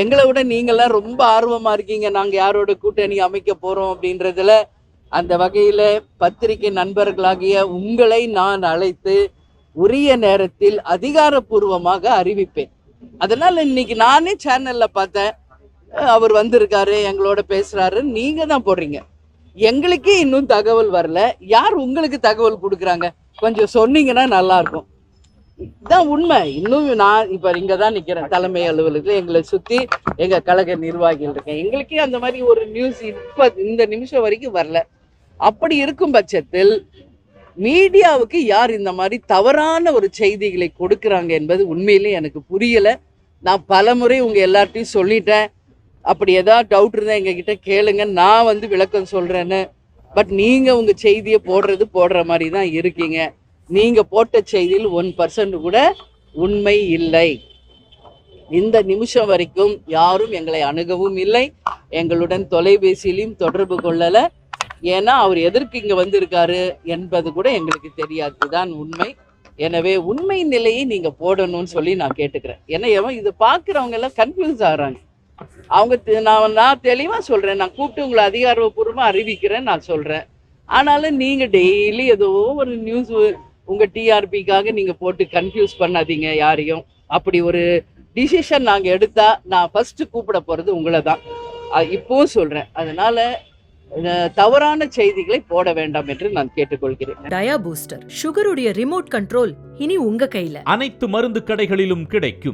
எங்களை விட நீங்களாம் ரொம்ப ஆர்வமா இருக்கீங்க, நாங்க யாரோட கூட்டணி அமைக்க போறோம் அப்படின்றதுல. அந்த வகையில பத்திரிகை நண்பர்களாகிய உங்களை நான் அழைத்து உரிய நேரத்தில் அதிகாரப்பூர்வமாக அறிவிப்பேன். அதனால இன்னைக்கு நானே சேனல்ல பார்த்தேன், அவர் வந்திருக்காரு எங்களோட பேசுறாரு, நீங்க தான் போடுறீங்க. எங்களுக்கே இன்னும் தகவல் வரல. யார் உங்களுக்கு தகவல் கொடுக்குறாங்க? கொஞ்சம் சொன்னீங்கன்னா நல்லா இருக்கும். இதுதான் உண்மை. இன்னும் நான் இப்ப இங்க தான் நிக்கிறேன் தலைமை அலுவலகத்துல. எங்களை சுத்தி எங்க கழக நிர்வாகிகள் இருக்கேன். எங்களுக்கே அந்த மாதிரி ஒரு நியூஸ் இப்ப இந்த நிமிஷம் வரைக்கும் வரல. அப்படி இருக்கும் பட்சத்தில் மீடியாவுக்கு யார் இந்த மாதிரி தவறான ஒரு செய்திகளை கொடுக்குறாங்க என்பது உண்மையிலே எனக்கு புரியல. நான் பலமுறை உங்க எல்லார்ட்டையும் சொல்லிட்டேன், அப்படி ஏதாவது டவுட் இருந்தால் எங்ககிட்ட கேளுங்க, நான் வந்து விளக்கம் சொல்றேன்னு. பட் நீங்க உங்க செய்தியை போடுற மாதிரி தான் இருக்கீங்க. நீங்க போட்ட செய்தியில் 1% கூட உண்மை இல்லை. இந்த நிமிஷம் வரைக்கும் யாரும் எங்களை அணுகவும் இல்லை, எங்களுடன் தொலைபேசியிலையும் தொடர்பு கொள்ளல. ஏன்னா அவர் எதற்கு இங்க வந்திருக்காரு என்பது கூட எங்களுக்கு தெரியாது. இதுதான் உண்மை. எனவே உண்மை நிலையை நீங்க போடணும்னு சொல்லி நான் கேட்டுக்கிறேன். ஏன்னா இதை பார்க்குறவங்க எல்லாம் கன்ஃபியூஸ் ஆகுறாங்க. அவங்க நான் தெளிவா சொல்றேன், நான் கூப்பிட்டு உங்களை அதிகாரப்பூர்வமா அறிவிக்கிறேன் நான் சொல்றேன். ஆனாலும் நீங்க டெய்லி ஏதோ ஒரு நியூஸ் உங்க டிஆர்பிக்காக நீங்க போட்டு கன்ஃபியூஸ் பண்ணாதீங்க யாரையும். அப்படி ஒரு டிசிஷன் நாங்க எடுத்தா நான் ஃபர்ஸ்ட் கூப்பிட போறது உங்களை தான், இப்பவும் சொல்றேன். அதனால தவறான செய்திகளை போட வேண்டாம் என்று நான் கேட்டுக்கொள்கிறேன். டயா பூஸ்டர் சுகருடைய ரிமோட் கண்ட்ரோல் இனி உங்க கையில. அனைத்து மருந்து கடைகளிலும் கிடைக்கும்.